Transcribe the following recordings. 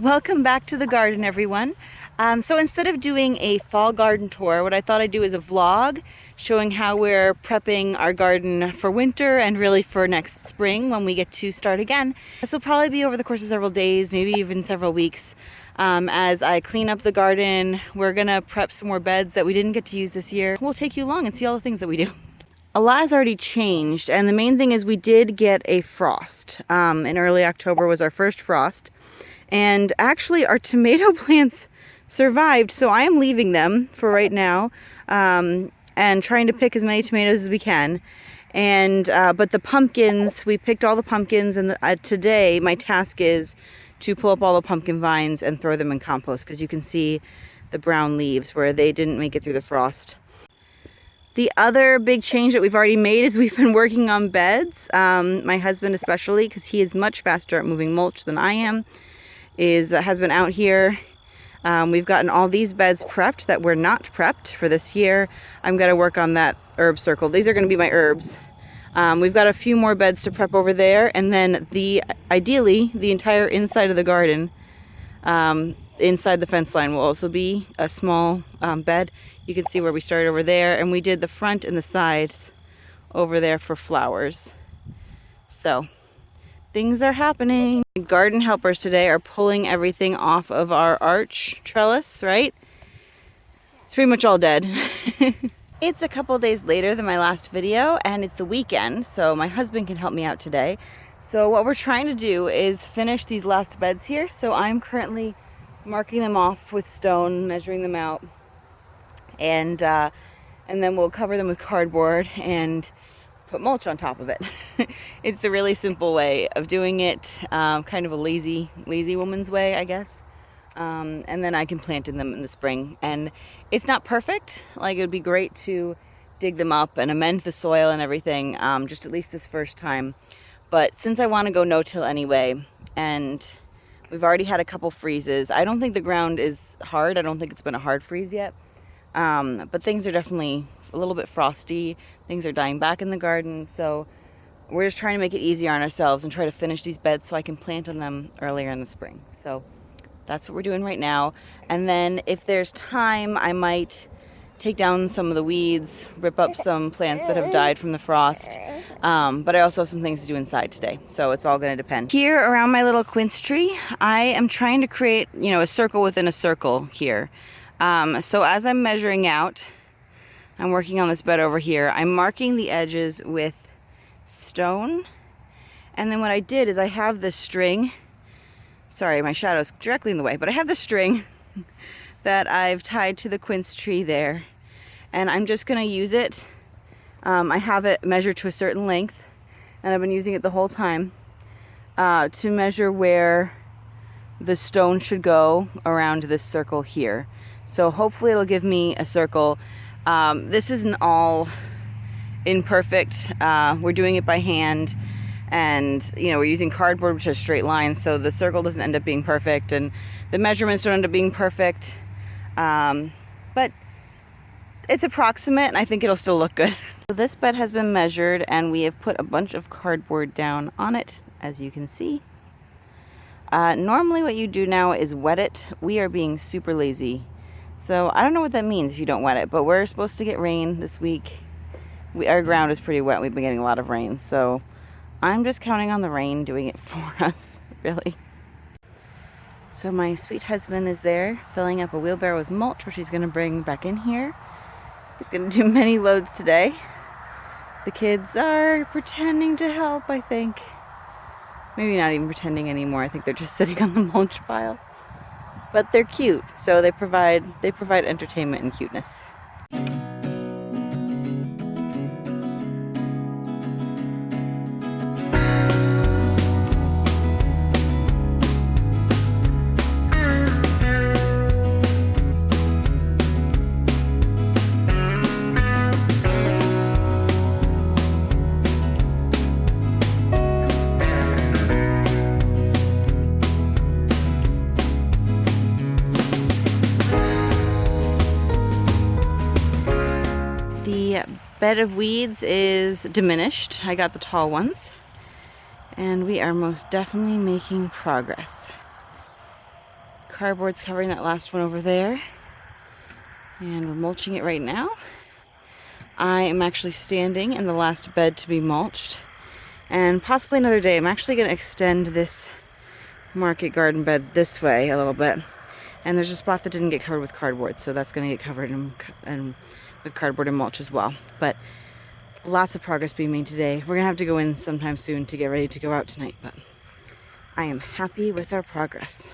Welcome back to the garden, everyone. So instead of doing a fall garden tour, what I thought I'd do is a vlog showing how we're prepping our garden for winter and really for next spring when we get to start again. This will probably be over the course of several days, maybe even several weeks. As I clean up the garden, we're gonna prep some more beds that we didn't get to use this year. We'll take you along and see all the things that we do. A lot has already changed, and the main thing is we did get a frost. In early October was our first frost. And actually our tomato plants survived, so I am leaving them for right now and trying to pick as many tomatoes as we can. And but the pumpkins, we picked all the pumpkins, and today my task is to pull up all the pumpkin vines and throw them in compost, because you can see the brown leaves where they didn't make it through the frost. The other big change that we've already made is we've been working on beds. My husband especially, because he is much faster at moving mulch than I am, has been out here. We've gotten all these beds prepped that were not prepped for this year. I'm going to work on that herb circle. These are going to be my herbs. We've got a few more beds to prep over there, and then ideally the entire inside of the garden, inside the fence line, will also be a small bed. You can see where we started over there, and we did the front and the sides over there for flowers. So things are happening. Garden helpers today are pulling everything off of our arch trellis, right? It's pretty much all dead. It's a couple days later than my last video, and it's the weekend, so my husband can help me out today. So what we're trying to do is finish these last beds here. So I'm currently marking them off with stone, measuring them out, and then we'll cover them with cardboard and put mulch on top of it. It's the really simple way of doing it, kind of a lazy woman's way, I guess. And then I can plant in them in the spring. And it's not perfect. Like, it would be great to dig them up and amend the soil and everything, just at least this first time. But since I want to go no-till anyway, and we've already had a couple freezes, I don't think the ground is hard. I don't think it's been a hard freeze yet. But things are definitely a little bit frosty. Things are dying back in the garden, so we're just trying to make it easier on ourselves and try to finish these beds so I can plant on them earlier in the spring. So that's what we're doing right now. And then if there's time, I might take down some of the weeds, rip up some plants that have died from the frost. But I also have some things to do inside today, so it's all going to depend. Here around my little quince tree, I am trying to create, a circle within a circle here. So as I'm measuring out, I'm working on this bed over here. I'm marking the edges with stone. And then what I did is I have this string. Sorry, my shadow's directly in the way, but I have this string that I've tied to the quince tree there. And I'm just going to use it. I have it measured to a certain length, and I've been using it the whole time to measure where the stone should go around this circle here. So hopefully it'll give me a circle. This isn't all imperfect. We're doing it by hand, and we're using cardboard, which has straight lines, so the circle doesn't end up being perfect, and the measurements don't end up being perfect. But it's approximate, and I think it'll still look good. So this bed has been measured, and we have put a bunch of cardboard down on it, as you can see. Normally what you do now is wet it. We are being super lazy. So I don't know what that means if you don't wet it, but we're supposed to get rain this week. Our ground is pretty wet. We've been getting a lot of rain, so I'm just counting on the rain doing it for us, really. So my sweet husband is there filling up a wheelbarrow with mulch, which he's going to bring back in here. He's going to do many loads today. The kids are pretending to help, I think. Maybe not even pretending anymore. I think they're just sitting on the mulch pile. But they're cute, so they provide entertainment and cuteness. The bed of weeds is diminished. I got the tall ones, and we are most definitely making progress. cardboard's covering that last one over there. And we're mulching it right now. I am actually standing in the last bed to be mulched. And possibly another day, I'm actually going to extend this market garden bed this way a little bit. And there's a spot that didn't get covered with cardboard, so that's going to get covered and with cardboard and mulch as well. But lots of progress being made today. We're going to have to go in sometime soon to get ready to go out tonight, but I am happy with our progress.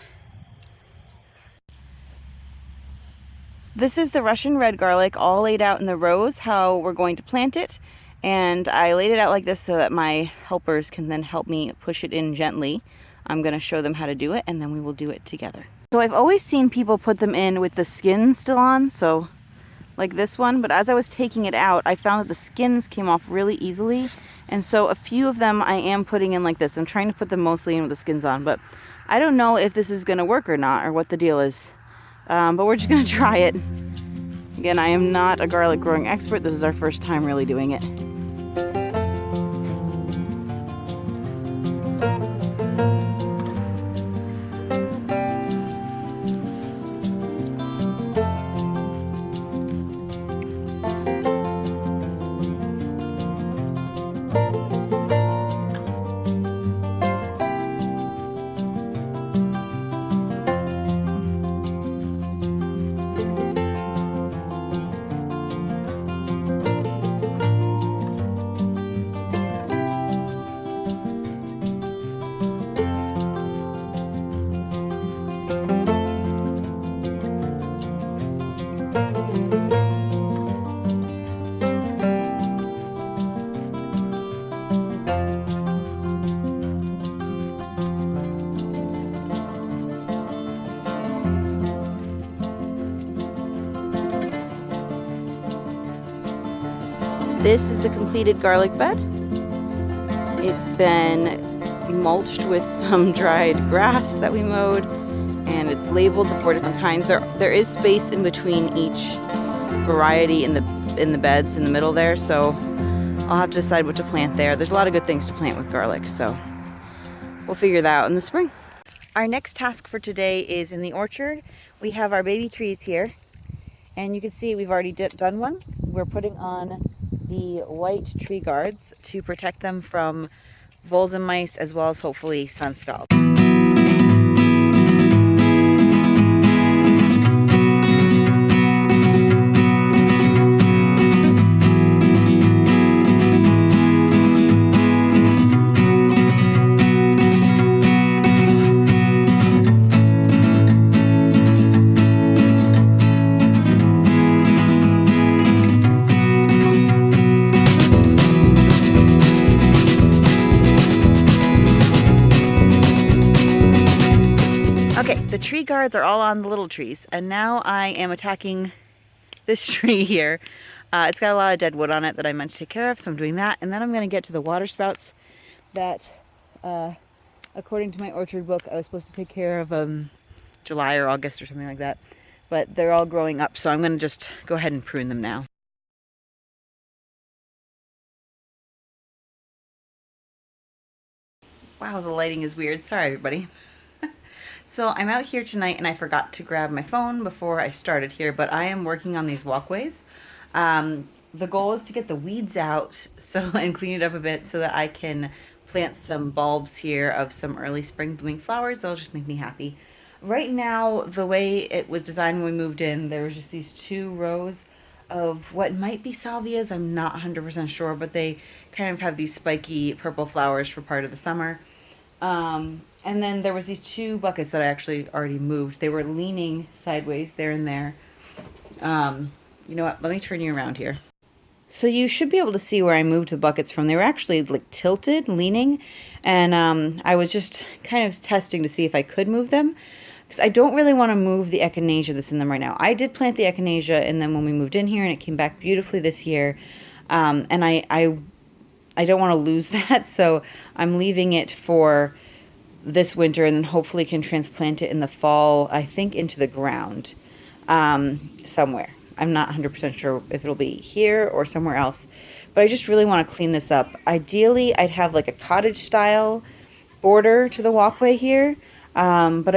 This is the Russian red garlic all laid out in the rows, how we're going to plant it. And I laid it out like this so that my helpers can then help me push it in gently. I'm going to show them how to do it, and then we will do it together. So I've always seen people put them in with the skin still on, so like this one. But as I was taking it out, I found that the skins came off really easily. And so a few of them I am putting in like this. I'm trying to put them mostly in with the skins on, but I don't know if this is going to work or not, or what the deal is. But we're just going to try it. Again, I am not a garlic growing expert. This is our first time really doing it. This is the completed garlic bed. It's been mulched with some dried grass that we mowed, and it's labeled the 4 different kinds. There is space in between each variety in the beds in the middle there, so I'll have to decide what to plant there. There's a lot of good things to plant with garlic, so we'll figure that out in the spring. Our next task for today is in the orchard. We have our baby trees here, and you can see we've already done one. We're putting on the white tree guards to protect them from voles and mice, as well as hopefully sun scald. Okay, the tree guards are all on the little trees, and now I am attacking this tree here. It's got a lot of dead wood on it that I meant to take care of, so I'm doing that. And then I'm going to get to the water spouts that, according to my orchard book, I was supposed to take care of July or August or something like that. But they're all growing up, so I'm going to just go ahead and prune them now. Wow, the lighting is weird. Sorry, everybody. So I'm out here tonight, and I forgot to grab my phone before I started here, but I am working on these walkways. The goal is to get the weeds out and clean it up a bit so that I can plant some bulbs here of some early spring blooming flowers. That'll just make me happy. Right now, the way it was designed when we moved in, there was just these 2 rows of what might be salvias. I'm not 100% sure, but they kind of have these spiky purple flowers for part of the summer. And then there was these 2 buckets that I actually already moved. They were leaning sideways there and there. You know what? Let me turn you around here. So you should be able to see where I moved the buckets from. They were actually like tilted, leaning. And I was just kind of testing to see if I could move them, because I don't really want to move the echinacea that's in them right now. I did plant the echinacea, and then when we moved in here, and it came back beautifully this year. And I don't want to lose that, so I'm leaving it for this winter, and then hopefully can transplant it in the fall, I think, into the ground somewhere. I'm not 100% sure if it'll be here or somewhere else, but I just really want to clean this up. Ideally, I'd have like a cottage style border to the walkway here, But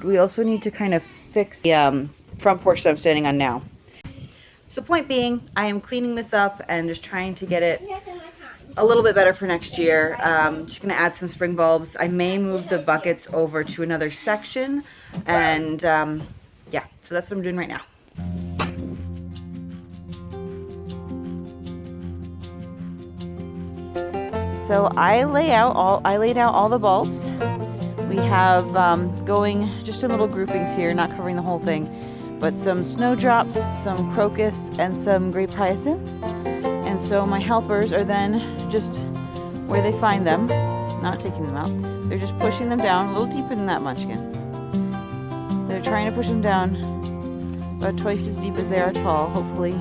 we also need to kind of fix the front porch that I'm standing on now. So point being, I am cleaning this up and just trying to get it a little bit better for next year. Just gonna add some spring bulbs. I may move the buckets over to another section, and yeah, so that's what I'm doing right now. So I laid out all the bulbs. We have going just in little groupings here, not covering the whole thing, but some snowdrops, some crocus, and some grape hyacinth. And so my helpers are then just where they find them, not taking them out. They're just pushing them down a little deeper than that, Munchkin. They're trying to push them down about twice as deep as they are tall. Hopefully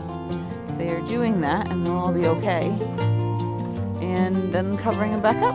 they are doing that and they'll all be okay. And then covering them back up.